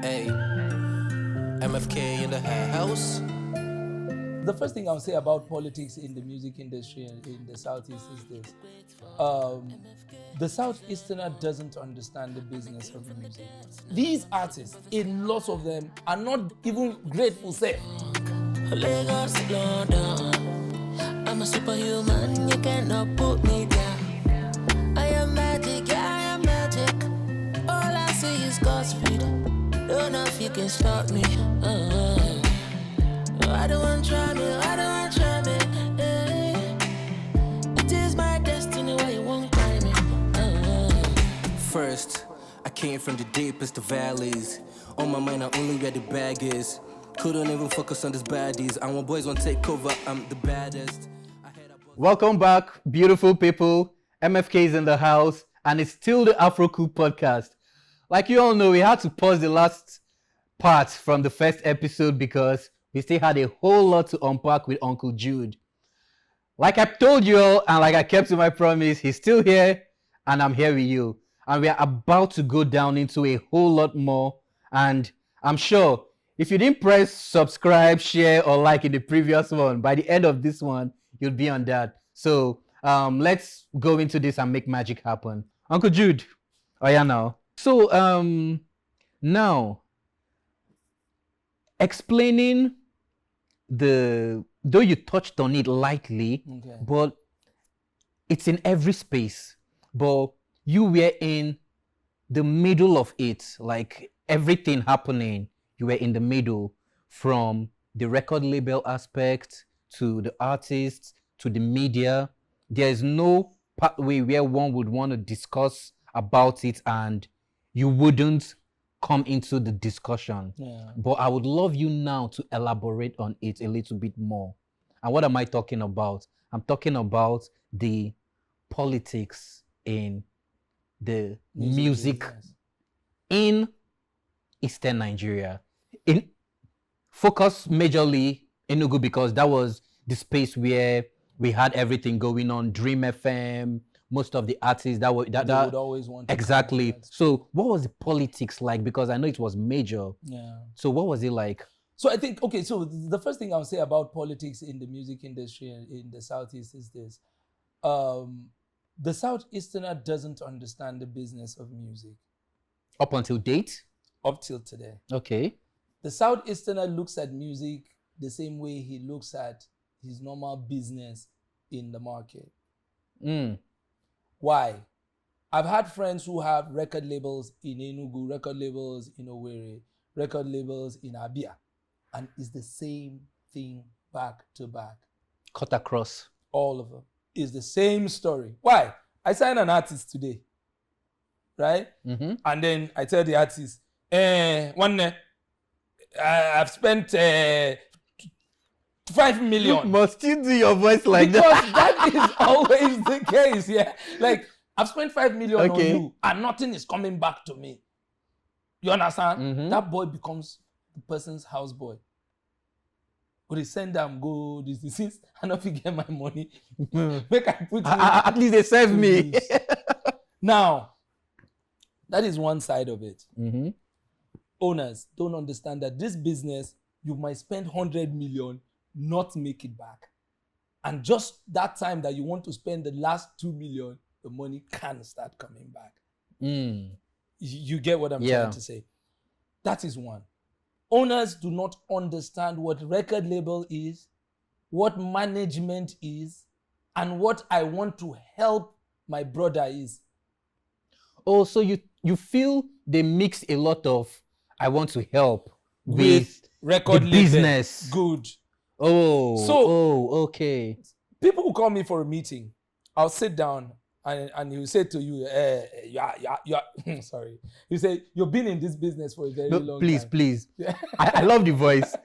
Hey, MFK in the house. The first thing I'll say about politics in the music industry in the Southeast is this. The Southeasterner doesn't understand the business of music. These artists, in lots of them, are not even grateful, say. Lagos, London. I'm a superhuman, you cannot put me down. I am magic, yeah, I am magic. All I see is God's speed. Don't know if you can stop me. I don't want to try me, I don't want to try me. It is my destiny, why you won't cry me. First, I came from the deepest of valleys. On my mind, I only where the bag is. Couldn't even focus on these baddies. I want boys won't take cover, I'm the baddest. Welcome back, beautiful people. MFK is in the house, and it's still the AFROCOOL podcast. Like you all know, we had to pause the last part from the first episode because we still had a whole lot to unpack with Uncle Jude. Like I told you all, and like I kept to my promise, he's still here, and I'm here with you. And we are about to go down into a whole lot more. And I'm sure if you didn't press subscribe, share, or like in the previous one, by the end of this one, you'll be on that. So let's go into this and make magic happen. Uncle Jude, oh yeah, now. So now, explaining though you touched on it lightly, Okay. but it's in every space. But you were in the middle of it, like everything happening. You were in the middle, from the record label aspect to the artists to the media. There is no pathway where one would want to discuss about it and you wouldn't come into the discussion. Yeah. But I would love you now to elaborate on it a little bit more. And what am I talking about? I'm talking about the politics in the music business. in Eastern Nigeria. In focus majorly Enugu because that was the space where we had everything going on. Dream FM, most of the artists that were They would always want to exactly. come to that. So what was the politics like? Because I know it was major. Yeah. So what was it like? So I think, okay, so the first thing I'll say about politics in the music industry in the Southeast is this. The Southeasterner doesn't understand the business of music Up until date? up till today. Okay. The Southeasterner looks at music the same way he looks at his normal business in the market. Why? I've had friends who have record labels in Enugu, record labels in Owerri, record labels in Abia, and it's the same thing back to back. Cut across. All of them. It's the same story. Why? I sign an artist today, right? Mm-hmm. And then I tell the artist, I've spent 5 million. Must you do your voice like Because that? that is always the case, yeah. Like, I've spent 5 million Okay. on you and nothing is coming back to me. You understand? Mhm. That boy becomes the person's houseboy. Or they send them, go, this, I don't get my money. Make I put you At least they serve me. Now, that is one side of it. Mm-hmm. Owners don't understand that this business, you might spend 100 million, not make it back. And just that time that you want to spend the last 2 million, the money can start coming back. You get what I'm Yeah. trying to say? That is one. Owners do not understand what record label is, what management is, and what I want to help my brother is. Oh, so you feel they mix a lot of I want to help With record the label. business. Good. Okay. People will call me for a meeting. I'll sit down and he'll say to you, sorry. He'll say, you've been in this business for a very No, long please, time. please. I love the voice.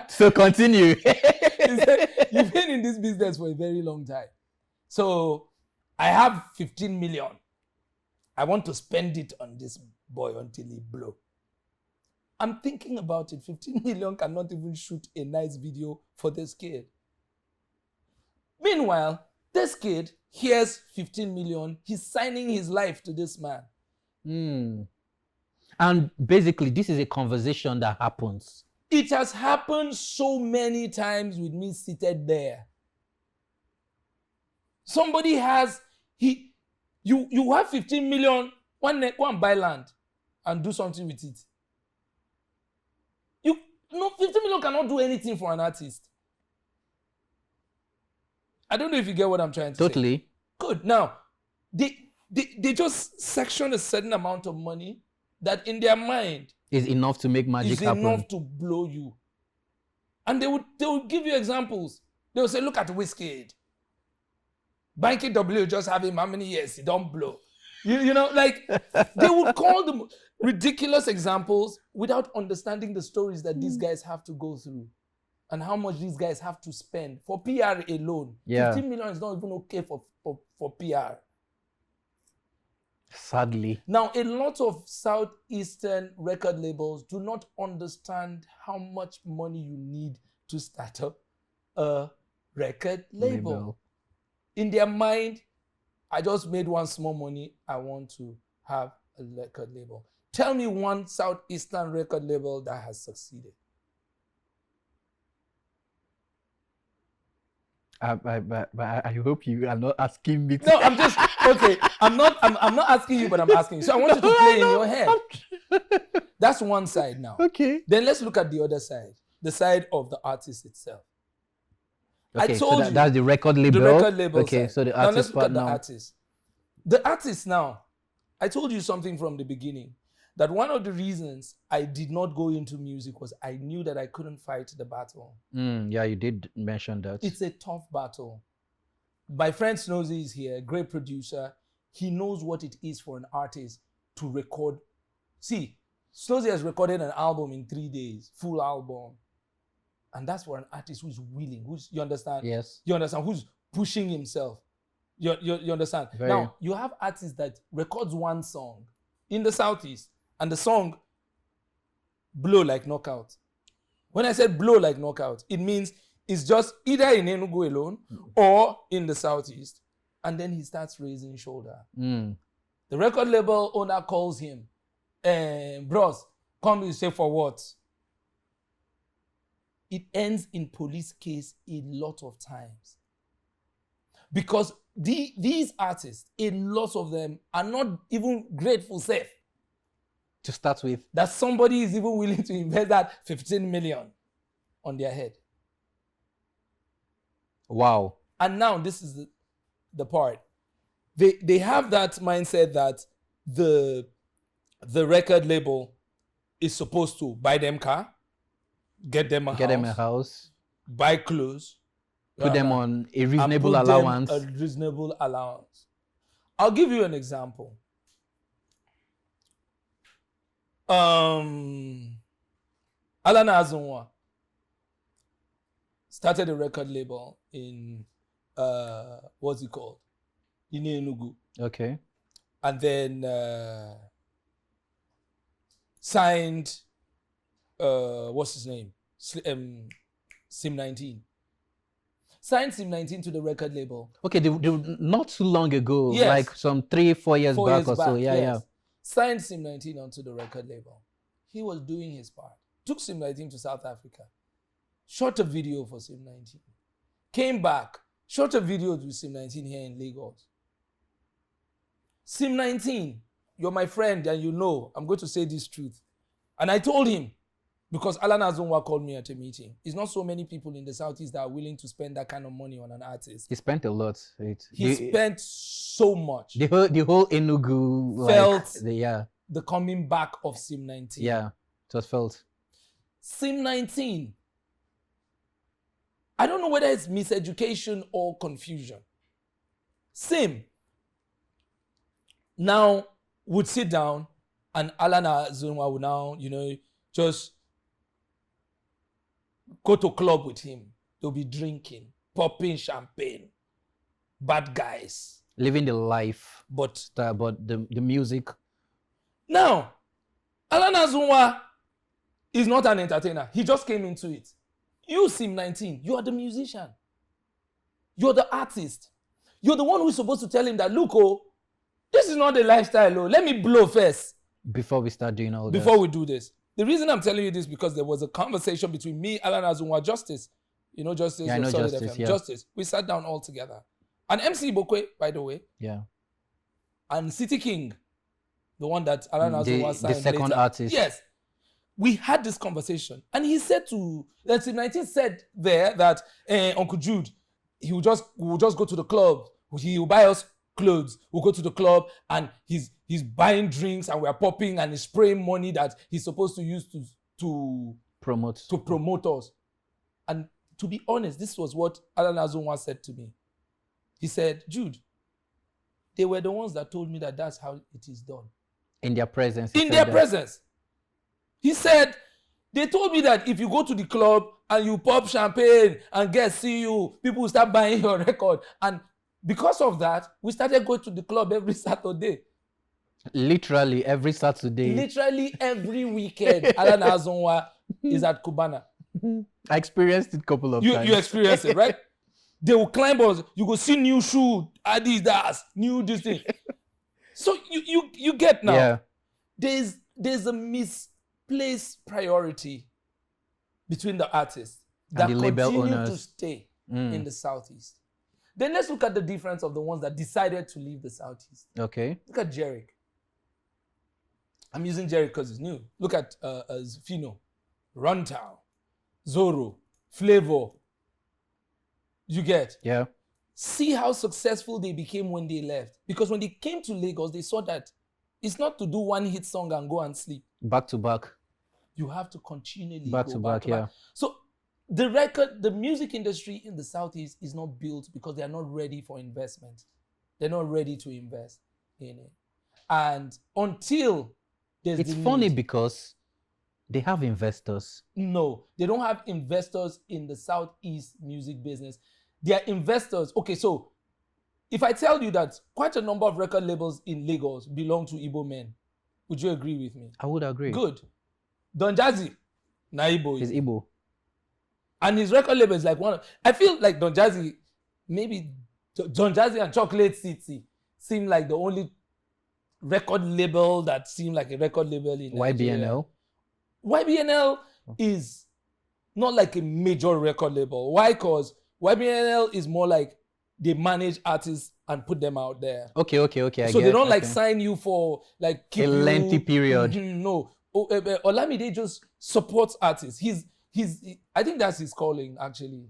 So continue. He said, you've been in this business for a very long time. So I have 15 million. I want to spend it on this boy until he blow. I'm thinking about it. 15 million cannot even shoot a nice video for this kid. Meanwhile, this kid hears 15 million. He's signing his life to this man. And basically, this is a conversation that happens. It has happened so many times with me seated there. Somebody has, you have 15 million, go and buy land and do something with it. 15 million cannot do anything for an artist. I don't know if you get what I'm trying to say. Totally. Good. Now, they just section a certain amount of money that in their mind Is enough to make magic happen. Is enough to blow you. And they would give you examples. They will say, look at Wizkid. Banky W just have him how many years? He don't blow. You know, like they would call them ridiculous examples without understanding the stories that these guys have to go through and how much these guys have to spend for PR alone. Yeah. 15 million is not even okay for PR. Sadly. Now, a lot of Southeastern record labels do not understand how much money you need to start up a record label. In their mind, I just made one small money. I want to have a record label. Tell me one Southeastern record label that has succeeded. I hope you are not asking me. No, I'm just okay. I'm not asking you, but I'm asking you. So I want you to play in your head. That's one side now. Okay. Then let's look at the other side, the side of the artist itself. Okay, I told you that's the record label. The record label. Okay, side. so the now artist let's look part at the now. artist. The artist now. I told you something from the beginning that one of the reasons I did not go into music was I knew that I couldn't fight the battle. Yeah, you did mention that. It's a tough battle. My friend Snozy is here, great producer. He knows what it is for an artist to record. See, Snozy has recorded an album in 3 days, full album. And that's for an artist who's willing, you understand? Yes. You understand? Who's pushing himself. You understand? Very. Now, you have artists that records one song in the Southeast, and the song blow like knockout. When I said blow like knockout, it means it's just either in Enugu alone or in the Southeast. And then he starts raising shoulder. The record label owner calls him, bros, come you say for what? It ends in police case a lot of times. Because these artists, a lot of them are not even grateful safe. To start with. That somebody is even willing to invest that 15 million on their head. Wow. And now this is the part. They have that mindset that the record label is supposed to buy them car, get them a house, buy clothes, put them on a reasonable and put allowance. them a reasonable allowance. I'll give you an example. Alana Azunwa started a record label in what's it called? In Enugu. Okay. And then signed what's his name? Sim 19. Signed Sim 19 to the record label. Okay, they not too long ago, Yes. like some 3-4 years back or so. Yeah, yes. yeah. Signed Sim 19 onto the record label. He was doing his part. Took Sim 19 to South Africa. Shot a video for Sim 19. Came back. Shot a video with Sim 19 here in Lagos. Sim 19, you're my friend and you know I'm going to say this truth. And I told him, because Alan Azunwa called me at a meeting. It's not so many people in the Southeast that are willing to spend that kind of money on an artist. He spent a lot. He spent so much. The whole Enugu Felt like, the coming back of Sim 19. Yeah, it was felt. Sim 19. I don't know whether it's miseducation or confusion. Sim now would sit down and Alan Azunwa would now, just go to club with him. They'll be drinking, popping champagne, bad guys. Living the life. But the music. Now, Alan Azunwa is not an entertainer. He just came into it. You, Sim 19, you are the musician. You're the artist. You're the one who's supposed to tell him that, look, this is not the lifestyle. Let me blow first Before we start doing all before we do this. The reason I'm telling you this because there was a conversation between me, Alan Azunwa, Justice. You know Justice? Yeah, I know Solid Justice, FM. yeah. Justice. We sat down all together. And MC Bokwe, by the way, Yeah. and City King, the one that Alan Azunwa signed the second later. artist. Yes. We had this conversation. And he said that 19 said there that Uncle Jude, we'll just go to the club. He'll buy us clothes. We'll go to the club and he's buying drinks and we're popping and he's spraying money that he's supposed to use to promote us. And to be honest, this was what Alan Azunwa said to me. He said, Jude, they were the ones that told me that that's how it is done. In their presence. In their presence. He said, they told me that if you go to the club and you pop champagne and see you, people will start buying your record. And because of that, we started going to the club every Saturday. Literally every Saturday. Literally every weekend. Alan Azunwa is at Cubana. I experienced it a couple of times. You experienced it, right? They will climb us. You go see new shoe, Adidas, new this thing. So you get now. Yeah. There's a misplaced priority between the artists that the label continue owners. to stay in the Southeast. Then let's look at the difference of the ones that decided to leave the Southeast. Okay. Look at Jerick. I'm using Jerick because it's new. Look at Fino, Runtown, Zorro, Flavor. You get? Yeah. See how successful they became when they left. Because when they came to Lagos, they saw that it's not to do one hit song and go and sleep. Back to back. You have to continually Back go to back back, yeah. So the music industry in the Southeast is not built because they are not ready for investment. They're not ready to invest in it. And until there's It's funny because they have investors. No, they don't have investors in the Southeast music business. They are investors. Okay, so if I tell you that quite a number of record labels in Lagos belong to Igbo men, would you agree with me? I would agree. Good. Don Jazzy, na Igbo. He's Igbo. And his record label is like I feel like Don Jazzy, maybe Don Jazzy and Chocolate City seem like the only record label that seem like a record label in Nigeria. YBNL. YBNL is not like a major record label. Why? Because YBNL is more like they manage artists and put them out there. Okay. So they don't like sign you for like keep a lengthy period. No. Olamide just supports artists. I think that's his calling actually.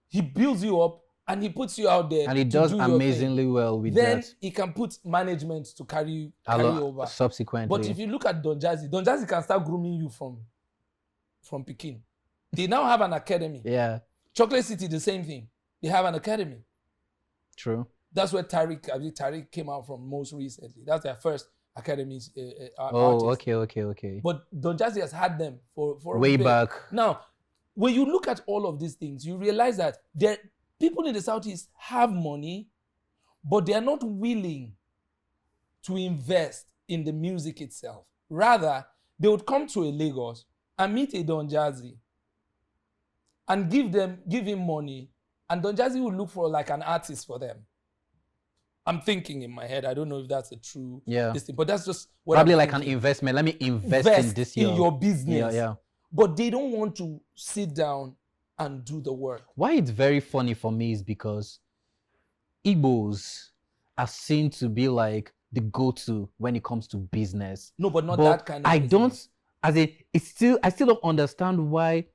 He builds you up and he puts you out there. And he does amazingly well with that. Then he can put management to carry over. Subsequently. But if you look at Don Jazzy can start grooming you from Pekin. They now have an academy. Yeah. Chocolate City, the same thing. They have an academy. True. That's where Tariq came out from most recently. That's their first academy Oh, artist. okay. But Don Jazzy has had them for way a bit. back. Now, when you look at all of these things, you realize that people in the Southeast have money, but they are not willing to invest in the music itself. Rather, they would come to a Lagos and meet a Don Jazzy and give him money, and Don Jazzy would look for like an artist for them. I'm thinking in my head. I don't know if that's a true thing, but that's just what probably I'm like thinking. an investment. Let me invest in this year. In your business. Yeah. But they don't want to sit down and do the work. Why it's very funny for me is because Igbos are seen to be like the go-to when it comes to business. No, but not that kind of business. I still don't understand why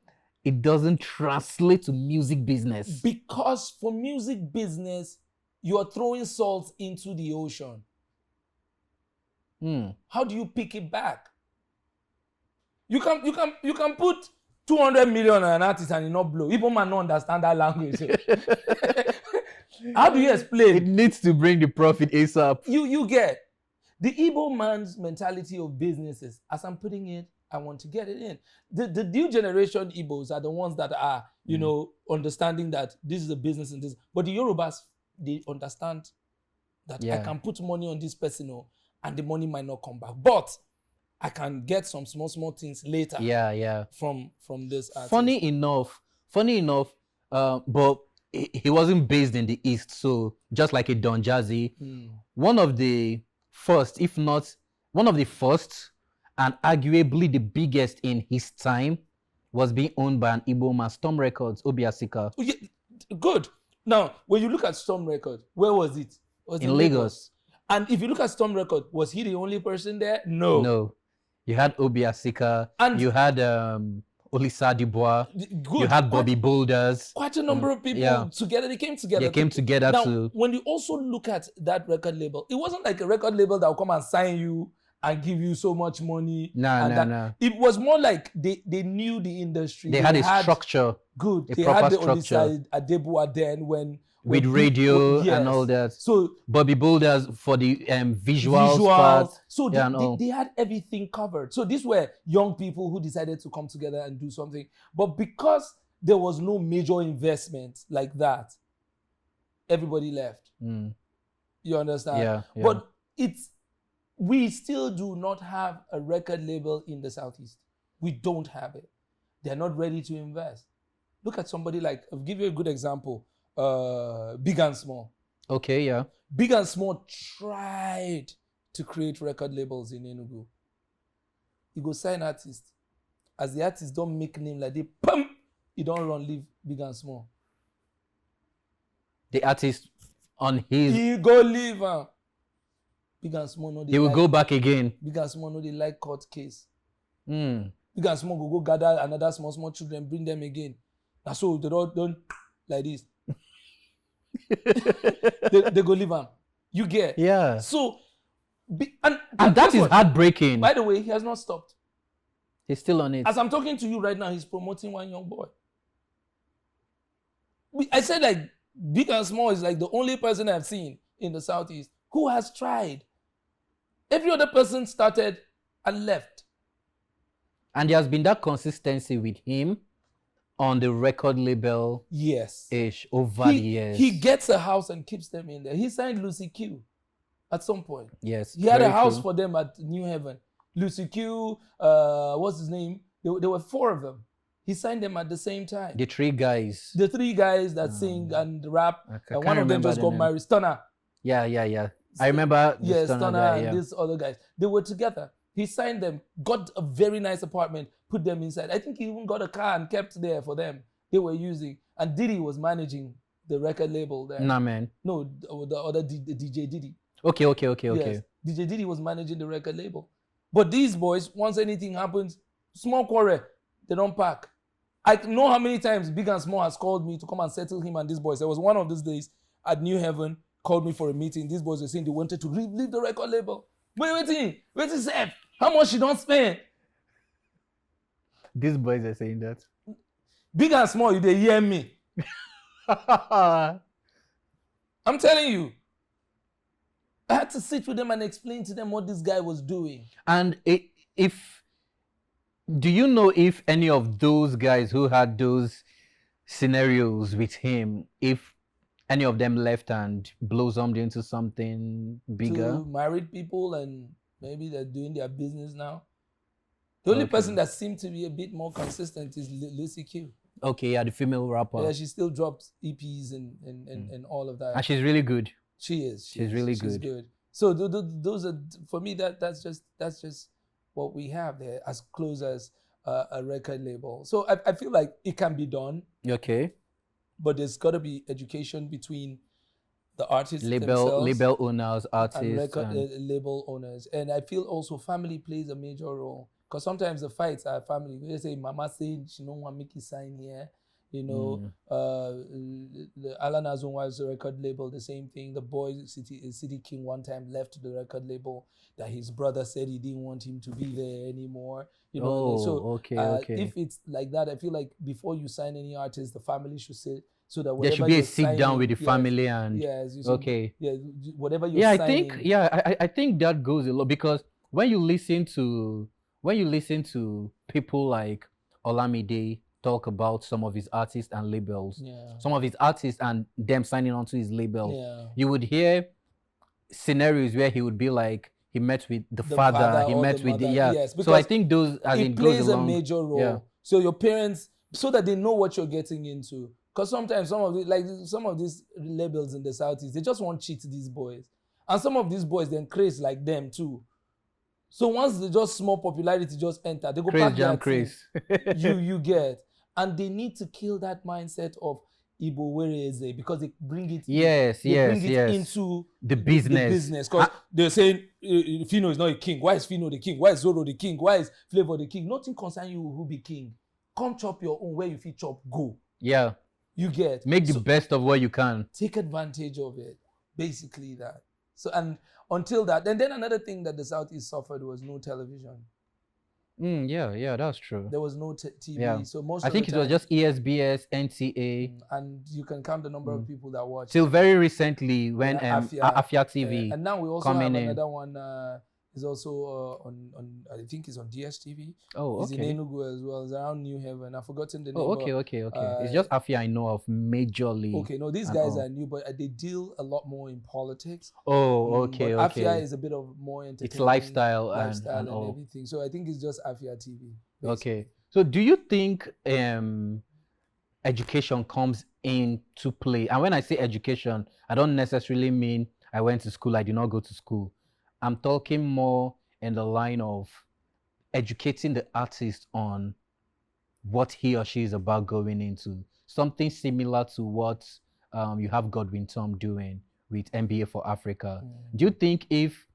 it doesn't translate to music business. Because for music business, you are throwing salt into the ocean. How do you pick it back? You can put 200 million on an artist and it not blow. Igbo man don't understand that language. How do you explain? It needs to bring the profit ASAP. You get the Igbo man's mentality of businesses. As I'm putting it, I want to get it in. The new generation Igbos are the ones that are, understanding that this is a business and this. But the Yorubas, they understand that I can put money on this person and the money might not come back. But I can get some small things later. Yeah. From this artist. Funny enough, but he wasn't based in the East, so just like a Don Jazzy, one of the first, if not one of the first and arguably the biggest in his time was being owned by an Igbo man, Storm Records, Obiasika. Yeah, good. Now, when you look at Storm Records, where was it? Was in Lagos. And if you look at Storm Records, was he the only person there? No. No. You had Obiasika, And you had Olisa Dubois, good. you had Bobby Boulders. Quite a number of people together. They came together. They came together now, to... when you also look at that record label, it wasn't like a record label that will come and sign you and give you so much money. No. It was more like they knew the industry. They had a structure. Good. A they proper had the structure. Adebua then when with radio yes. and all that. So Bobby Boulders for the visuals part. So they had everything covered. So these were young people who decided to come together and do something. But because there was no major investment like that, everybody left. You understand? Yeah. But we still do not have a record label in the Southeast. We don't have it. They're not ready to invest. Look at somebody like, I'll give you a good example. Big and Small. Okay, yeah. Big and Small tried to create record labels in Enugu. He go sign artists. As the artists don't make name like they, pum, he don't run leave Big and Small. The artist on his... He go leave. Big and Small no. He will go back again. Big and Small no, they like court case. Big Mm. and Small go gather another small children, bring them again. And so they don't like this. they go leave him. You get? Yeah. So, and that is heartbreaking. By the way, he has not stopped. He's still on it. As I'm talking to you right now, he's promoting one young boy. I said like Big and Small is like the only person I've seen in the Southeast who has tried. Every other person started and left. And there has been that consistency with him on the record label ish over the years. He gets a house and keeps them in there. He signed Lucy Q at some point. Yes. He had a house for them at New Haven. Lucy Q, what's his name? There were four of them. He signed them at the same time. The three guys. The three guys that sing and rap. And one of them just got married. Stunner. Yeah. I remember Stunner guy, and these other guys. They were together. He signed them, got a very nice apartment, put them inside. I think he even got a car and kept there for them. They were using. And Diddy was managing the record label there. Nah, man. No, the other DJ Diddy. Okay. Yes, DJ Diddy was managing the record label. But these boys, once anything happens, small quarrel, they don't pack. I know how many times Big and Small has called me to come and settle him and these boys. There was one of those days at New Haven, called me for a meeting. These boys were saying they wanted to leave the record label. Waiting, Seth. How much you don't spend? These boys are saying that. Big and Small, you they hear me. I'm telling you. I had to sit with them and explain to them what this guy was doing. And do you know if any of those guys who had those scenarios with him, if any of them left and blossomed into something bigger? To married people, and maybe they're doing their business now. The only person that seemed to be a bit more consistent is Lucy Q. Okay, yeah, the female rapper. Yeah, she still drops EPs and all of that. And she's really good. She is. She's really good. She's good. So those are, for me, that's just what we have there, as close as a record label. So I feel like it can be done. Okay. But there's got to be education between the artists label owners, artists, and record label owners. And I feel also family plays a major role, because sometimes the fights are family. They say mama saying she don't want to make you sign here. You know, the Alan Azunwa's record label, the same thing. The boy City King one time left the record label that his brother said he didn't want him to be there anymore. You know, if it's like that, I feel like before you sign any artist, the family should say, so that there should be a sit down with the family and whatever you're signing. I think that goes a lot, because when you listen to people like Olamide talk about some of his artists and labels, some of his artists and them signing onto his label, you would hear scenarios where he would be like, he met with the father, he met with so I think those, as it plays a major role. So your parents, so that they know what you're getting into. Because sometimes some of these labels in the Southeast, they just want to cheat these boys. And some of these boys then craze like them too. So once the just small popularity just enter, they go Craze, pack their jam, craze. you get, and they need to kill that mindset of Igbo where is it, because they bring it into the business. because they're saying Fino is not a king. Why is Fino the king? Why is Zoro the king? Why is Flavor the king? Nothing concern you who be king. Come chop your own where you feel chop. Go. Yeah. You get. Make the best of what you can. Take advantage of it. Basically that. So, and until that, and then another thing that the Southeast suffered was no television. Yeah, that's true. There was no TV. Yeah. So most I of think the it was time, just ESBS, NTA. and you can count the number of people that watch. Till very recently when Afia TV. And now we also coming have in. another one. Is also on I think it's on DSTV. Oh, It's okay. in Enugu as well. It's around New Haven. I've forgotten the name. Oh, okay. It's just Afia I know of majorly. Okay, no, these guys are new, but they deal a lot more in politics. Oh, okay. But Afia is a bit of more entertainment. It's lifestyle and everything. So I think it's just Afia TV. Basically. Okay. So do you think education comes into play? And when I say education, I don't necessarily mean I went to school, I did not go to school. I'm talking more in the line of educating the artist on what he or she is about going into. Something similar to what you have Godwin Tom doing with MBA for Africa. Do you think if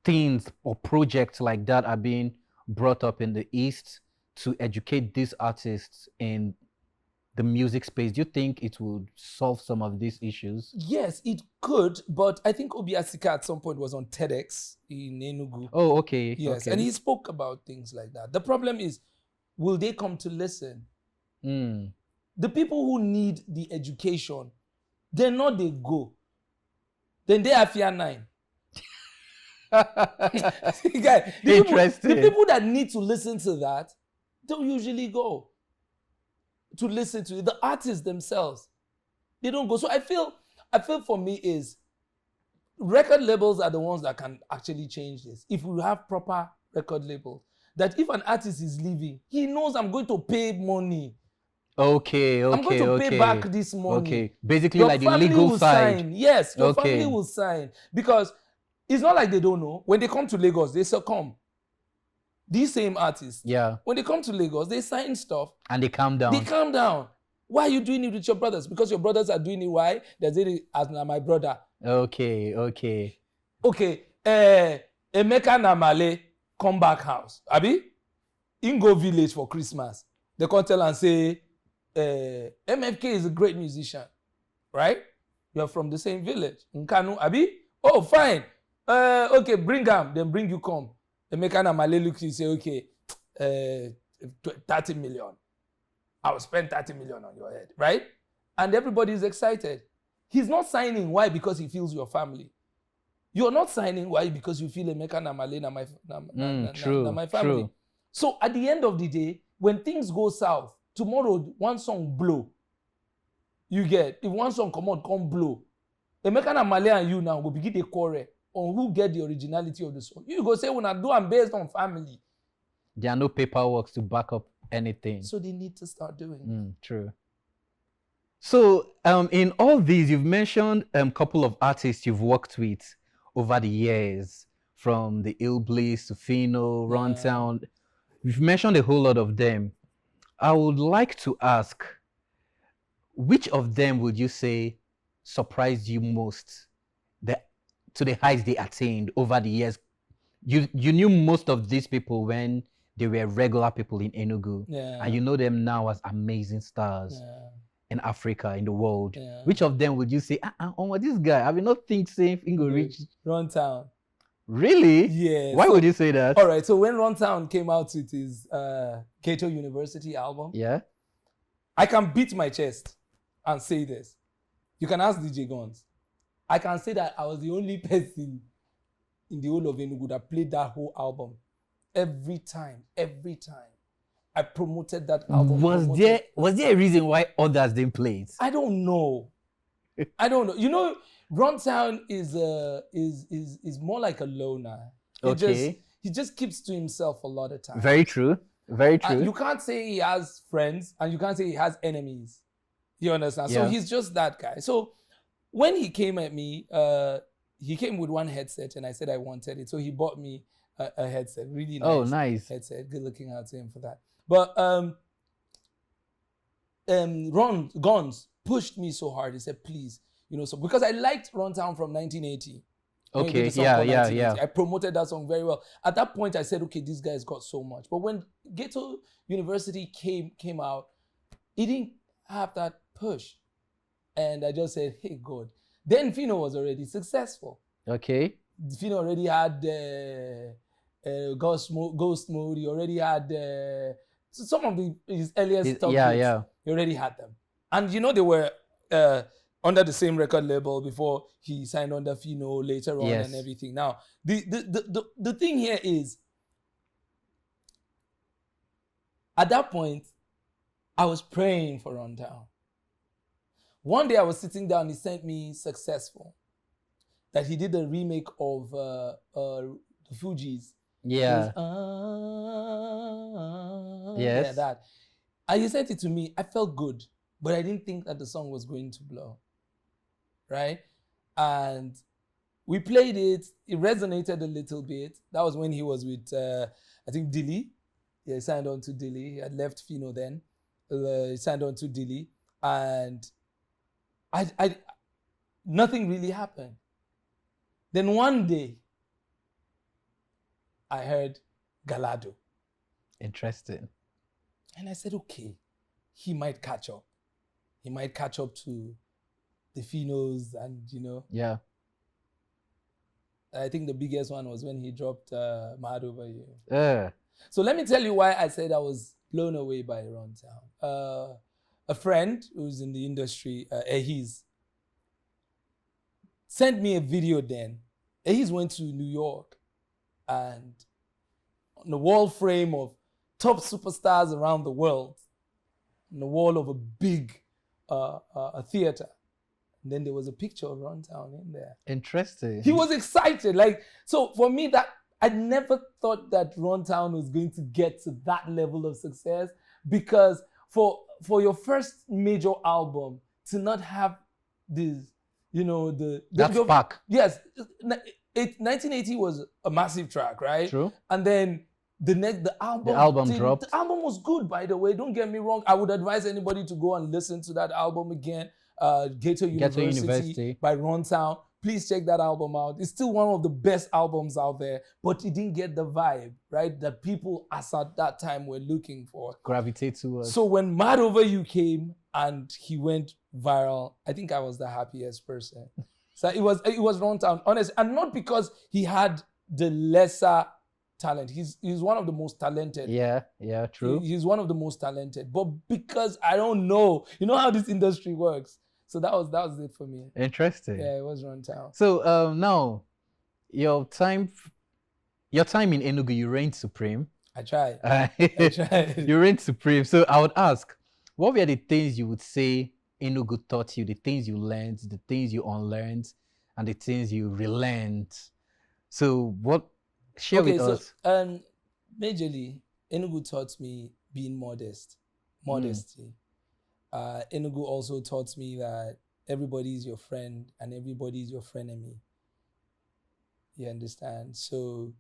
things or projects like that are being brought up in the East to educate these artists in the music space, do you think it would solve some of these issues? Yes, it could, but I think Obi Asika at some point was on TEDx in Enugu. Oh, okay. Yes, okay. and he spoke about things like that. The problem is, will they come to listen? The people who need the education, they're not they go. Then they are fear 9. Guy, Interesting. The people that need to listen to that, don't usually go to listen to it. The artists themselves, they don't go. So I feel for me is record labels are the ones that can actually change this. If we have proper record labels, that if an artist is leaving, he knows I'm going to pay money. Okay. I'm going to pay back this money. Okay. Basically, Your like the legal side. Sign. Yes, your family will sign. Because it's not like they don't know. When they come to Lagos, they succumb. These same artists, when they come to Lagos, they sign stuff. And they calm down. Why are you doing it with your brothers? Because your brothers are doing it. Why? They're doing it as my brother. Okay. Emeka Namale come back house. Abi? Ingo village for Christmas. They come tell and say, MFK is a great musician. Right? You're from the same village. Nkanu, Abi? Oh, fine. Okay, bring him. Then bring you come. Emeka Namale looks and say, okay, 30 million. I will spend 30 million on your head, right? And everybody is excited. He's not signing. Why? Because he feels your family. You're not signing. Why? Because you feel Emeka Namale na my family. True. So at the end of the day, when things go south, tomorrow one song blow. You get, if one song come blow, Emeka Namale and you now will begin a quarrel on who get the originality of the song. You go say, when I do, I'm based on family. There are no paperwork to back up anything. So they need to start doing it. True. So in all these, you've mentioned a couple of artists you've worked with over the years, from the Ill Bliss to Fino, Runtown. You've mentioned a whole lot of them. I would like to ask, which of them would you say surprised you most to the heights they attained over the years? You knew most of these people when they were regular people in Enugu, and you know them now as amazing stars in Africa, in the world. Which of them would you say, this guy, I will not think same thing will reach Runtown? Really? Yeah. Why would you say that? All right. So when Runtown came out with his Cato University album, I can beat my chest and say this. You can ask DJ Guns. I can say that I was the only person in the whole of Enugu that played that whole album. Every time. I promoted that album. Was there a reason why others didn't play it? I don't know. You know, Runtown is more like a loner. He just keeps to himself a lot of times. Very true. You can't say he has friends and you can't say he has enemies. You understand? So he's just that guy. So when he came at me, he came with one headset and I said I wanted it. So he bought me a headset. Really nice. Oh, nice. Headset. Good looking out to him for that. But Ron Guns pushed me so hard. He said, please, so because I liked Runtown from 1980. Okay, yeah. I promoted that song very well. At that point, I said, okay, this guy's got so much. But when Ghetto University came out, it didn't have that push. And I just said, hey, God. Then Fino was already successful. Okay. Fino already had Ghost Mode. He already had some of his earliest top hits. He already had them. And they were under the same record label before he signed under Fino later on and everything. Now, the thing here is, at that point, I was praying for Runtown. One day I was sitting down, he sent me Successful, that he did a remake of the Fugees. Yeah. Yes. Yeah, that. And he sent it to me. I felt good, but I didn't think that the song was going to blow. Right? And we played it. It resonated a little bit. That was when he was with, I think, Dilly. Yeah, he signed on to Dilly. He had left Fino then. He signed on to Dilly. And I nothing really happened. Then one day, I heard Galado. Interesting. And I said, okay, he might catch up. He might catch up to the Finos and, Yeah. I think the biggest one was when he dropped Mad Over You. Yeah. So let me tell you why I said I was blown away by Runtown. A friend who's in the industry, Ehiz, sent me a video then. Ehiz went to New York, and on the wall frame of top superstars around the world, on the wall of a big a theater, and then there was a picture of Runtown in there. Interesting. He was excited. So for me, that I never thought that Runtown was going to get to that level of success, because for your first major album to not have this, that spark. Yes, 1980 was a massive track, right? True. And then the album dropped. The album was good, by the way. Don't get me wrong. I would advise anybody to go and listen to that album again. Ghetto University by Runtown. Please check that album out. It's still one of the best albums out there, but it didn't get the vibe, right, that people as at that time were looking for. Gravitate towards. So when Mad Over You came and he went viral, I think I was the happiest person. So it was Runtown, honest, and not because he had the lesser talent. He's one of the most talented. Yeah, true. He's one of the most talented, but because I don't know, how this industry works. So that was it for me. Interesting. Yeah, it was Runtown. So now, your time in Enugu, you reigned supreme. I tried. I tried. You reigned supreme. So I would ask, what were the things you would say Enugu taught you, the things you learned, the things you unlearned, and the things you relearned? So share with us. Majorly, Enugu taught me being modesty. Enugu also taught me that everybody is your friend and everybody is your frenemy. You understand? So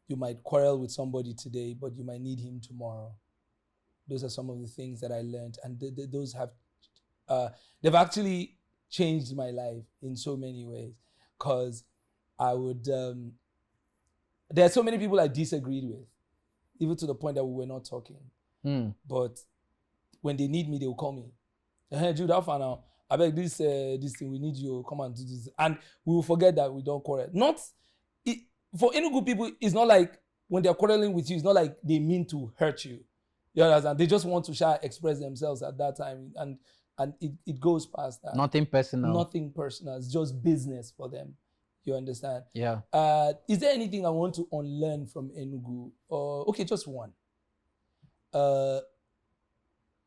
you might quarrel with somebody today, but you might need him tomorrow. Those are some of the things that I learned, and those have they've actually changed my life in so many ways. Because I would there are so many people I disagreed with, even to the point that we were not talking. But when they need me, they will call me. Hey, Jude, how far now? I beg this thing, we need you, come and do this. And we will forget that we don't quarrel. For Enugu people, it's not like when they're quarreling with you, it's not like they mean to hurt you. You understand? They just want to express themselves at that time. And it goes past that. Nothing personal. Nothing personal. It's just business for them. You understand? Yeah. Is there anything I want to unlearn from Enugu? Okay, just one.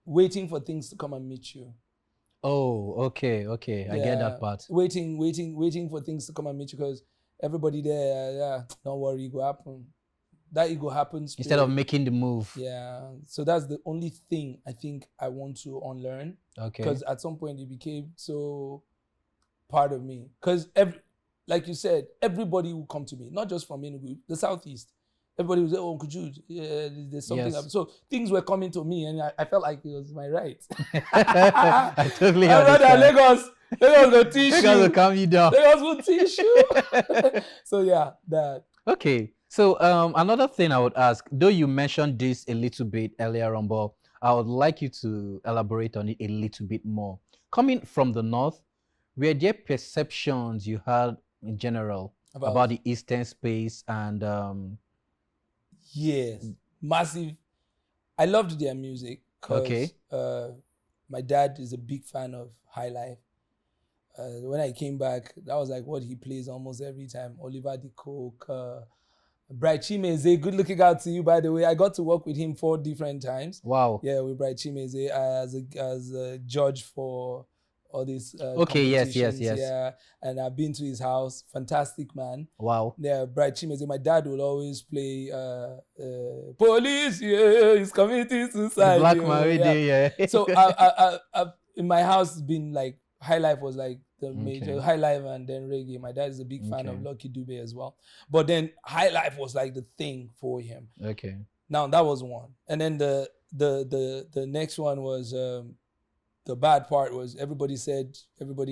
Waiting for things to come and meet you. Oh, okay. I get that part. Waiting for things to come and meet you, because everybody there, don't worry, it will happen. That it will happen. Instead of making the move. Yeah. So that's the only thing I think I want to unlearn. Okay. Because at some point it became so part of me. Because like you said, everybody will come to me, not just from Enugu, the Southeast. everybody was, oh, Uncle Jude, yeah, there's something. Yes. So things were coming to me, and I felt like it was my right. I totally I rather understand. Lagos will teach Lagos will you. calm you down. Lagos will teach you. So yeah, that. Okay. So another thing I would ask, though you mentioned this a little bit earlier on, but I would like you to elaborate on it a little bit more. Coming from the north, were there perceptions you had in general about the eastern space and Yes, massive. I loved their music because my dad is a big fan of high life. When I came back, that was like what he plays almost every time. Oliver the Coke, Bright Chimeze, good looking out to you, by the way. I got to work with him 4 different times. wow. Yeah, with Bright Chimeze as a judge for all these Okay, yes. competitions. Yeah, and I've been to his house. Fantastic man. Wow. Yeah, Bright Chimeze. My dad will always play Police, yeah, he's committing suicide. Black man, yeah. So I in my house, it's been like high life was like the major high life, and then reggae. My dad is a big fan of Lucky Dube as well. But then high life was like the thing for him. Okay. Now that was one, and then the next one was the bad part was everybody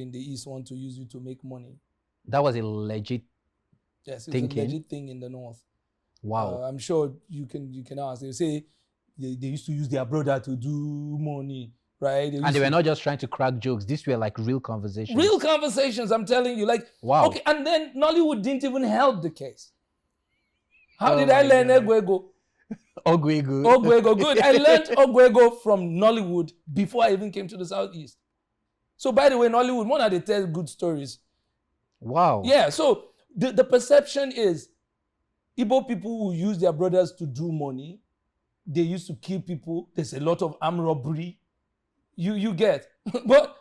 in the East want to use you to make money. That was a legit. Yes, it's thinking. a legit thing in the North. Wow. I'm sure you can ask. They say they used to use their brother to do money, right? And they were not just trying to crack jokes. These were like real conversations. Real conversations, I'm telling you. Like, wow. Okay, and then Nollywood didn't even help the case. How did I learn Egwego? Ogwego, good. I learned Ogwego from Nollywood before I even came to the Southeast. So by the way, Nollywood, one of they tell good stories. Wow. Yeah, so the perception is Igbo people who use their brothers to do money. They used to kill people. There's a lot of armed robbery. You get. But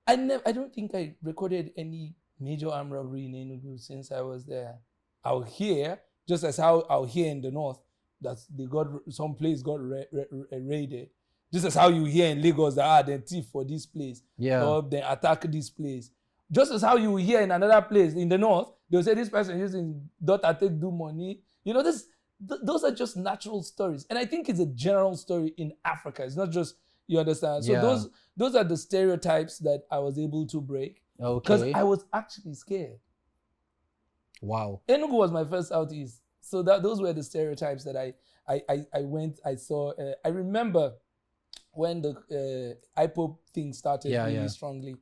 I don't think I recorded any major armed robbery in Enugu since I was there. Out here, just as how out here in the north, that some place got raided. Just as how you hear in Lagos that the thief for this place, or they attack this place. Just as how you hear in another place in the north, they'll say this person using daughter take do money. You know, those are just natural stories, and I think it's a general story in Africa. It's not just, you understand. So those are the stereotypes that I was able to break because I was actually scared. Wow. Enugu was my first Southeast. So those were the stereotypes that I saw. I remember when the IPOP thing started really strongly.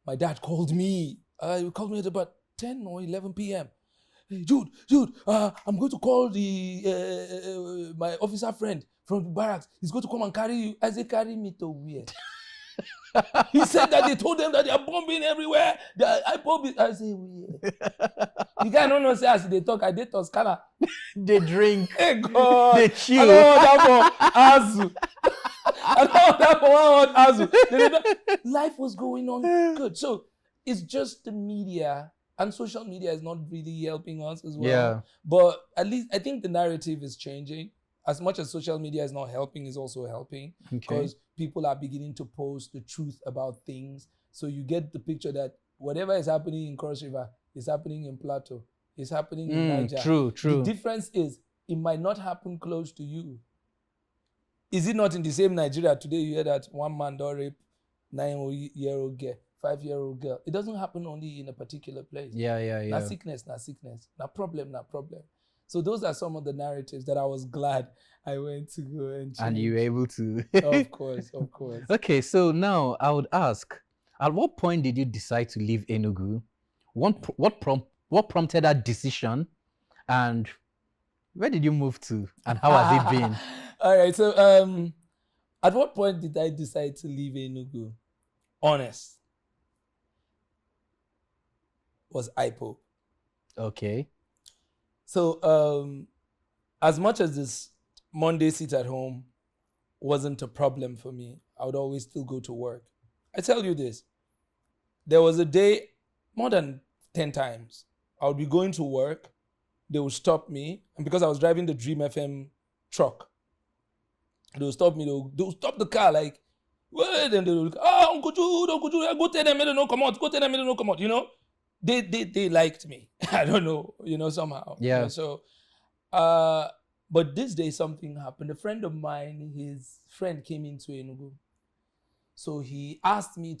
My dad called me. He called me at about 10 or 11 p.m. Hey, Jude, I'm going to call my officer friend from the barracks. He's going to come and carry you. I say, carry me to where? He said that they told them that they are bombing everywhere. I say, where? The guy don't know, say, as they talk, I did Toscana. They drink. Hey, God. They chill. I don't want that for Azu. Life was going on good. So it's just the media, and social media is not really helping us as well. Yeah. But at least I think the narrative is changing. As much as social media is not helping, it's also helping because people are beginning to post the truth about things. So you get the picture that whatever is happening in Cross River is happening in Plateau. It's happening in Niger. True. The difference is it might not happen close to you. Is it not in the same Nigeria today? You hear that one man don't rape 9-year-old girl, 5-year-old girl. It doesn't happen only in a particular place. Yeah. Not sickness. Not problem. So those are some of the narratives that I was glad I went to go and change. And you were able to. Of course. Okay, so now I would ask, at what point did you decide to leave Enugu? What prompted that decision? And where did you move to? And how has it been? All right, so at what point did I decide to leave Enugu? Honest. Was IPO. Okay. So as much as this Monday sit at home wasn't a problem for me, I would always still go to work. I tell you this, there was a day, more than 10 times, I would be going to work, they would stop me, and because I was driving the Dream FM truck, they would stop me, they would stop the car like, well, then they would look, Uncle Jude, go tell them, they don't come out, you know? they liked me. I don't know, somehow. Yeah. So, but this day something happened. A friend of mine, his friend came into Enugu. So he asked me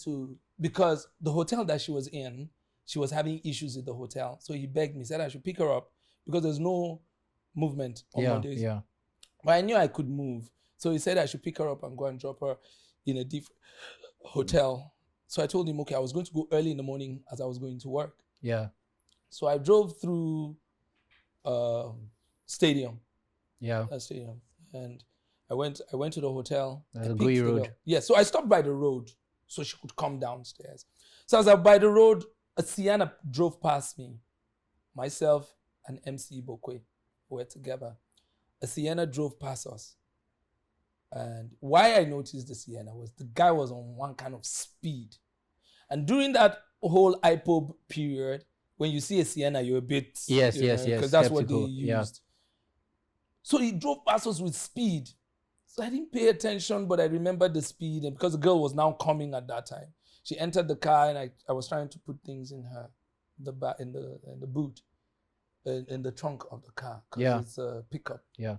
because the hotel that she was in, she was having issues with the hotel. So he begged me, said I should pick her up because there's no movement on Mondays. Yeah. But I knew I could move. So he said I should pick her up and go and drop her in a different hotel. So I told him, okay, I was going to go early in the morning as I was going to work. Yeah. So I drove through stadium. Yeah. Stadium. And I went to the hotel. The Gui Road. Yeah, so I stopped by the road so she could come downstairs. So as I was by the road, a Sienna drove past me. Myself and MC Bokwe were together. A Sienna drove past us. And why I noticed the Sienna was the guy was on one kind of speed. And during that whole IPOB period, when you see a Sienna, you're a bit... Yes. Because that's what they skeptical. used. Yeah. So he drove past us with speed. So I didn't pay attention, but I remembered the speed. And because the girl was now coming at that time, she entered the car and I was trying to put things in the boot, in the trunk of the car. Because it's a pickup. Yeah.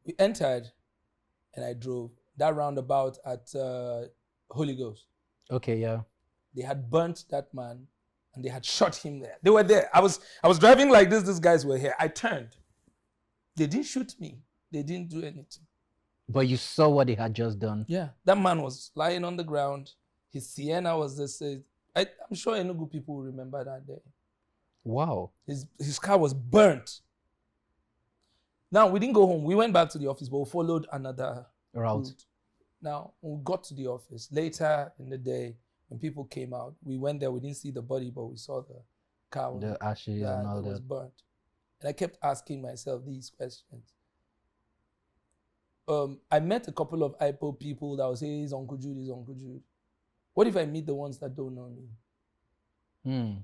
We entered and I drove that roundabout at Holy Ghost. Okay, yeah. They had burnt that man and they had shot him there. They were there. I was driving like this. These guys were here. I turned. They didn't shoot me. They didn't do anything. But you saw what they had just done. Yeah. That man was lying on the ground. His Sienna was this. I'm sure Enugu people will remember that day. Wow. His car was burnt. Now, we didn't go home. We went back to the office, but we followed another route. Now, when we got to the office, later in the day, when people came out, we went there. We didn't see the body, but we saw the car. The ashes and all that. was burnt. And I kept asking myself these questions. I met a couple of IPO people that would say, he's Uncle Jude, he's Uncle Jude. What if I meet the ones that don't know me?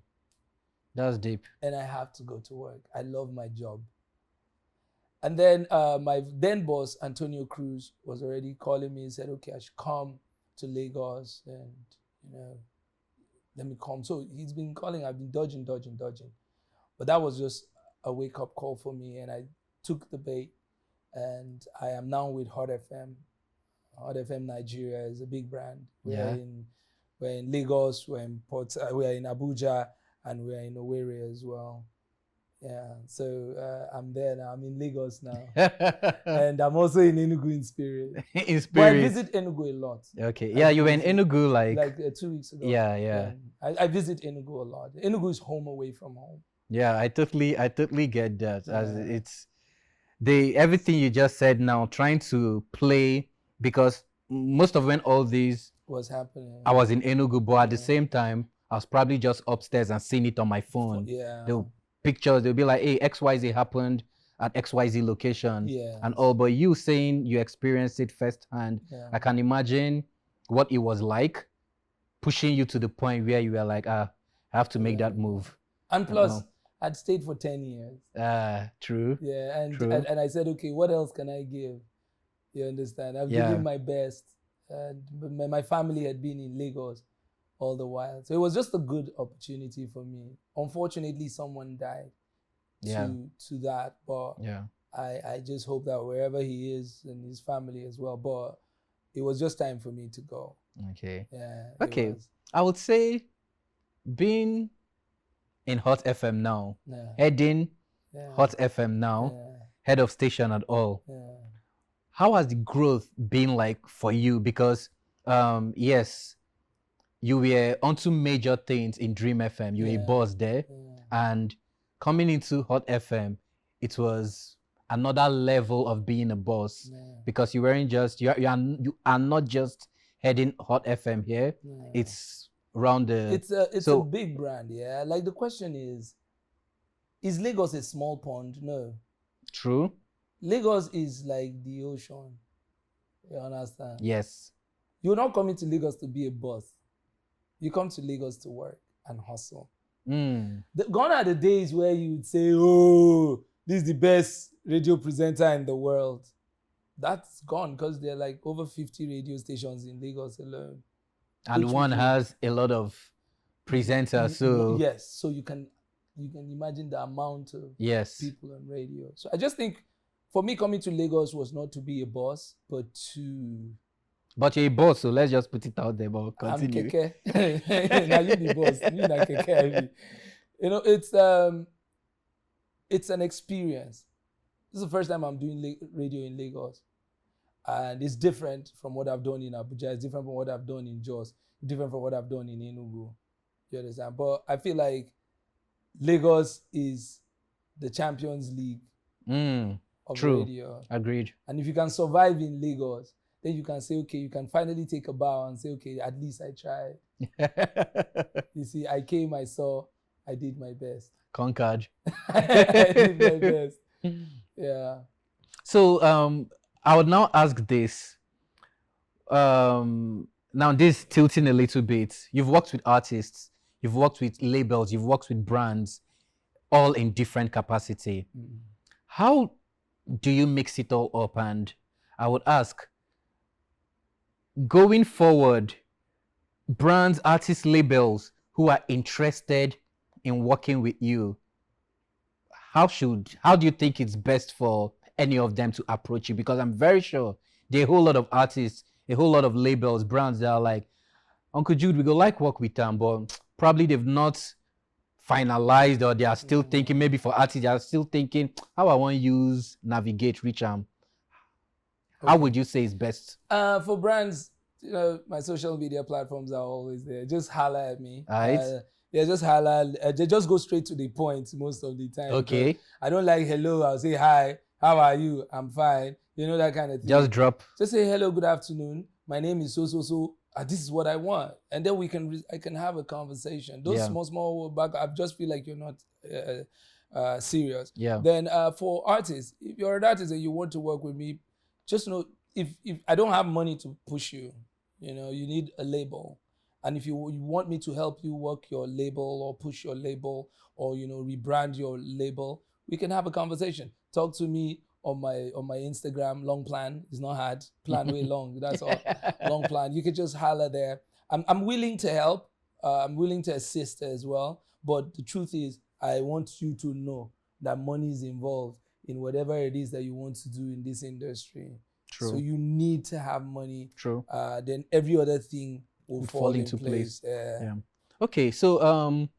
That's deep. And I have to go to work. I love my job. And then my then boss, Antonio Cruz, was already calling me and said, okay, I should come to Lagos and, let me come. So he's been calling. I've been dodging. But that was just a wake-up call for me. And I took the bait. And I am now with Hot FM. Hot FM Nigeria is a big brand. We're in Lagos, we're in Abuja, and we're in Owerri as well. Yeah, so I'm there now. I'm in Lagos now. And I'm also in Enugu in spirit. In spirit. But I visit Enugu a lot. Okay. Yeah, you were in Enugu like 2 weeks ago. Yeah. I visit Enugu a lot. Enugu is home away from home. Yeah, I totally get that. As it's everything you just said now, trying to play, because most of when all these was happening, I was in Enugu, but at the same time, I was probably just upstairs and seeing it on my phone. Yeah. The pictures, they'll be like, hey, XYZ happened at XYZ location. Yeah. And all, but you saying you experienced it firsthand, I can imagine what it was like, pushing you to the point where you were like, I have to make that move. And plus, I'd stayed for 10 years. True. Yeah, True. And I said, okay, what else can I give? You understand? I've given my best. And my family had been in Lagos all the while. So it was just a good opportunity for me. Unfortunately, someone died to that. But I just hope that wherever he is and his family as well. But it was just time for me to go. Okay. Yeah. Okay. I would say being in Hot FM now, heading Hot FM now, head of station at all. How has the growth been like for you? Because yes, you were onto major things in Dream FM. You were a boss there, and coming into Hot FM, it was another level of being a boss because you weren't just you are not just heading Hot FM here. It's around the. It's a big brand, yeah. Like the question is Lagos a small pond? No. True. Lagos is like the ocean. You understand? Yes. You're not coming to Lagos to be a boss. You come to Lagos to work and hustle. Gone are the days where you would say, oh, this is the best radio presenter in the world. That's gone because there are like over 50 radio stations in Lagos alone. And one has a lot of presenter. So yes, so you can imagine the amount of yes, people on radio. So I just think for me coming to Lagos was not to be a boss, but to but you're a boss, so let's just put it out there. But I'm continue. keke. Now you the boss. You na keke. You know, it's an experience. This is the first time I'm doing radio in Lagos, and it's different from what I've done in Abuja. It's different from what I've done in Jos. Different from what I've done in Enugu. You understand? But I feel like Lagos is the Champions League of True. radio. Agreed. And if you can survive in Lagos, then you can say, okay, you can finally take a bow and say, okay, at least I tried. You see, I came, I saw, I did my best. Conquered. I did my best. Yeah. So I would now ask this. Now this tilting a little bit. You've worked with artists, you've worked with labels, you've worked with brands, all in different capacity. How do you mix it all up? And I would ask, going forward, brands, artists, labels who are interested in working with you, how do you think it's best for any of them to approach you? Because I'm very sure there are a whole lot of artists, a whole lot of labels, brands that are like, Uncle Jude, we go like work with them, but probably they've not finalized, or they are still thinking, maybe for artists, they are still thinking, how I want to use, navigate, reach them. How would you say is best? For brands, you know, my social media platforms are always there. Just holler at me. Right. Yeah, just holler. They just go straight to the point most of the time. Okay. I don't like hello. I'll say hi. How are you? I'm fine. You know, that kind of thing. Just drop. Just say hello, good afternoon. My name is so. This is what I want, and then I can have a conversation. Those small back. I just feel like you're not serious. Yeah. Then for artists, if you're an artist and you want to work with me, just know if I don't have money to push you, you know, you need a label. And if you want me to help you work your label or push your label or, you know, rebrand your label, we can have a conversation. Talk to me on my Instagram. Long plan is not hard. Plan way long. That's all. Long plan. You can just holler there. I'm willing to help. I'm willing to assist as well. But the truth is, I want you to know that money is involved in whatever it is that you want to do in this industry. True. So you need to have money. True. Then every other thing will fall into place. Yeah. Okay, so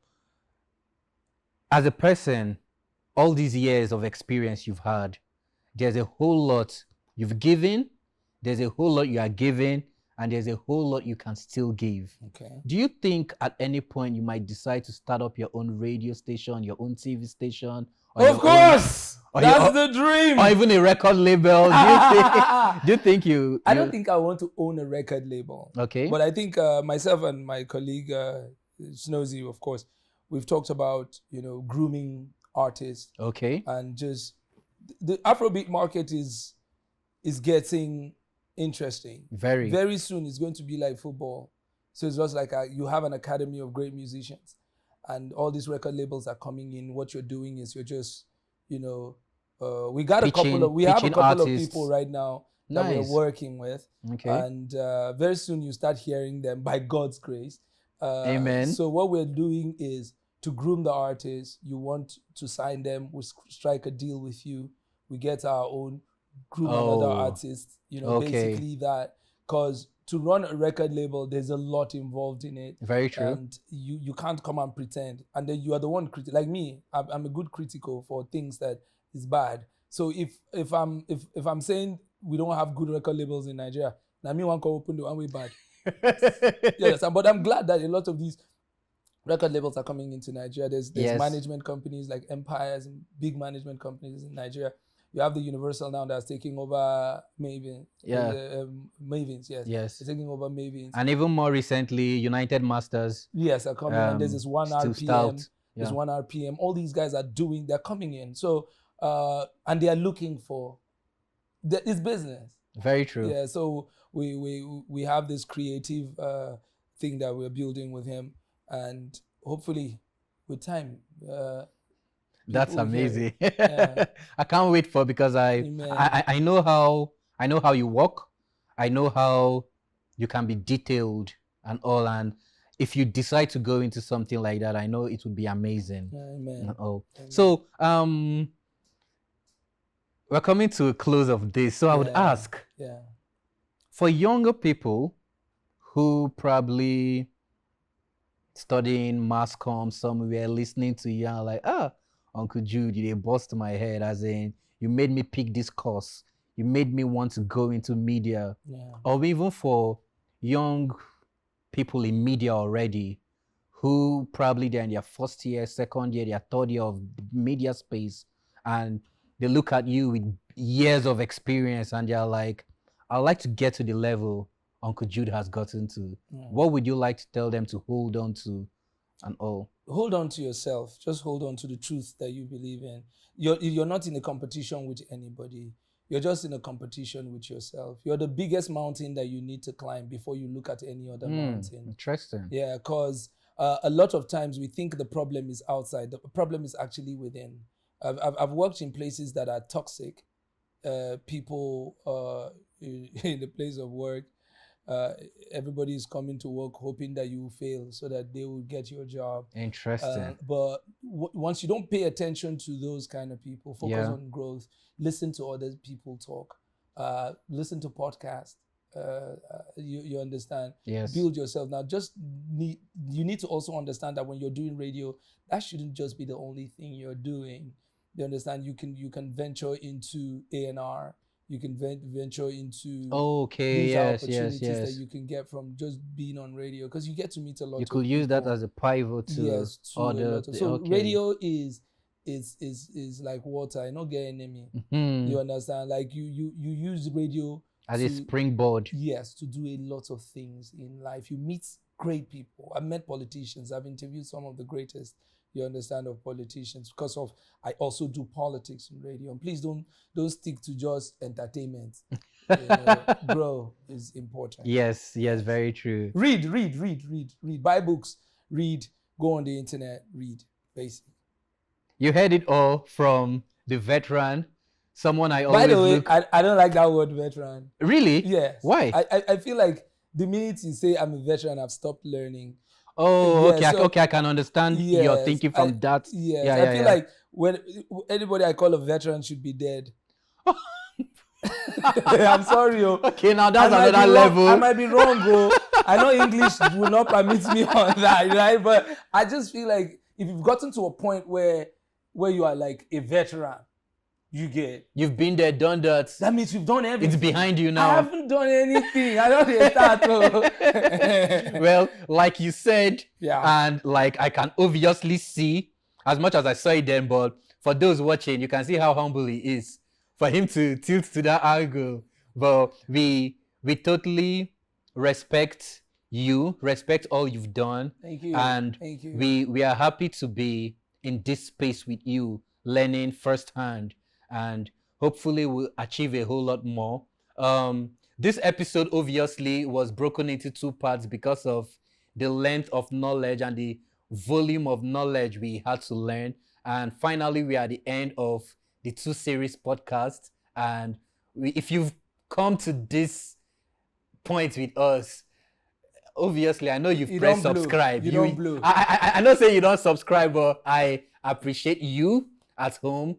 as a person, all these years of experience you've had, there's a whole lot you've given, there's a whole lot you are giving, and there's a whole lot you can still give. Okay. Do you think at any point you might decide to start up your own radio station, your own TV station? Of course! That's the dream! Or even a record label. Do you think you... I don't think I want to own a record label. Okay. But I think myself and my colleague, Snowzy, of course, we've talked about, you know, grooming artists. Okay. And just... The Afrobeat market is getting interesting. Very soon it's going to be like football. So it's just like you have an academy of great musicians. And all these record labels are coming in. What you're doing is you're just, you know, we have a couple of people right now that we're working with. Okay. And very soon you start hearing them by God's grace. Amen. So what we're doing is to groom the artists. You want to sign them, we strike a deal with you. We get our own, groom another artist. You know, basically that. Because to run a record label, there's a lot involved in it. Very true. And you can't come and pretend. And then you are the one like me. I'm a good critical for things that is bad. So if I'm saying we don't have good record labels in Nigeria, now me one can open the one way bad. Yes, but I'm glad that a lot of these record labels are coming into Nigeria. There's management companies like Empires and big management companies in Nigeria. You have the Universal now that's taking over Mavin. Yeah. Mavins, yes. Yes. They're taking over Mavins. And even more recently, United Masters. Yes, are coming in. There's this 1 RPM. Yeah. There's 1 RPM. All these guys they're coming in. So, and they are looking for, it's business. Very true. Yeah, so we have this creative thing that we're building with him. And hopefully, with time, that's amazing. Yeah. I can't wait because I know how you work. I know how you can be detailed and all. And if you decide to go into something like that, I know it would be amazing. Amen. Oh, Amen. so we're coming to a close of this. So I would ask, for younger people who probably studying mass comm somewhere, listening to you and like, Uncle Jude, you bust my head, as in you made me pick this course. You made me want to go into media. Or even for young people in media already who probably they're in their first year, second year, their third year of media space, and they look at you with years of experience and they're like, I'd like to get to the level Uncle Jude has gotten to. What would you like to tell them to hold on to and all? Hold on to yourself. Just hold on to the truth that you believe in. You're not in a competition with anybody. You're just in a competition with yourself. You're the biggest mountain that you need to climb before you look at any other mountain. Interesting. Yeah, because a lot of times we think the problem is outside. The problem is actually within. I've worked in places that are toxic. People in the place of work, everybody is coming to work hoping that you will fail so that they will get your job. Interesting. But once you don't pay attention to those kind of people, focus on growth, listen to other people talk, listen to podcasts. You understand? Yes. Build yourself. Now, you need to also understand that when you're doing radio, that shouldn't just be the only thing you're doing. You understand? You can venture into A&R. You can venture into opportunities that you can get from just being on radio, because you get to meet a lot. You could use that as a pivot to other. So radio is like water. You don't get enemy. You understand? Like you use radio as a springboard. Yes, to do a lot of things in life. You meet great people. I've met politicians. I've interviewed some of the greatest, you understand, of politicians, because of I also do politics in radio. And please don't stick to just entertainment. Bro, is important. Yes, very true. Read. Buy books, read, go on the internet, read, basically. You heard it all from the veteran. Someone I always By the way, I don't like that word veteran. Really? Yes. Why? I feel like the minute you say I'm a veteran, I've stopped learning. Oh, okay, I can understand your thinking from that. Yes, I feel like when anybody I call a veteran should be dead. I'm sorry. Okay, now that's another level. I might be wrong, I know English will not permit me on that, right? But I just feel like if you've gotten to a point where you are like a veteran, you've been there, done that. That means you've done everything. It's behind you now. I haven't done anything. I don't start. Well, like you said, yeah, and like I can obviously see, as much as I saw it then, but for those watching, you can see how humble he is for him to tilt to that angle. But we totally respect you, respect all you've done. Thank you. And thank you. We are happy to be in this space with you, learning firsthand. And hopefully we'll achieve a whole lot more. This episode obviously was broken into 2 parts because of the length of knowledge and the volume of knowledge we had to learn. And finally, we are at the end of the 2 series podcast. And if you've come to this point with us, obviously, I know you've pressed subscribe. You don't blow. I know say you don't subscribe, but I appreciate you at home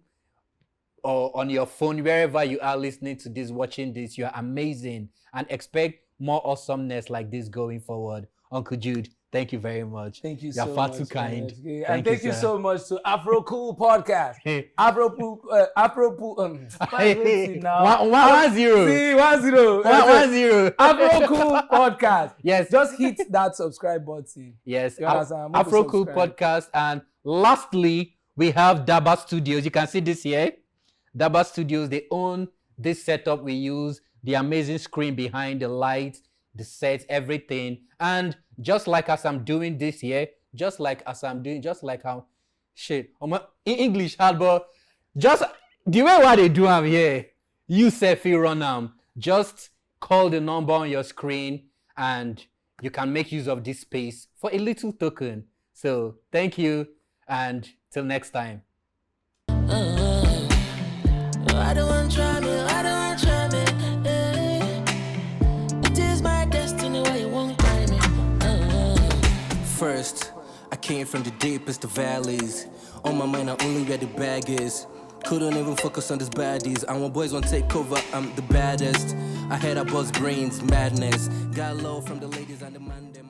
or on your phone, wherever you are listening to this, watching this. You are amazing, and expect more awesomeness like this going forward. Uncle Jude, thank you very much. Thank you You're so far much. too kind. And thank you so much to AFROCOOL podcast. AFROCOOL. 1-0. See, 1-0. 1-0. AFROCOOL podcast. Yes. Just hit that subscribe button. Yes. AFROCOOL podcast. And lastly, we have Daba Studios. You can see this here. Daba Studios, they own this setup we use, the amazing screen behind, the lights, the sets, everything. And just like as I'm doing this here, just like how English hard, but just the way what they do I'm here, you say feel run just call the number on your screen and you can make use of this space for a little token. So thank you, and till next time. I don't want to try me, It is my destiny why you won't cry me. Came from the deepest of valleys. On my mind, I only where the bag is. Couldn't even focus on these baddies. I want boys won't take over, I'm the baddest. I had a buzz brains, madness. Got low from the ladies and the man, them.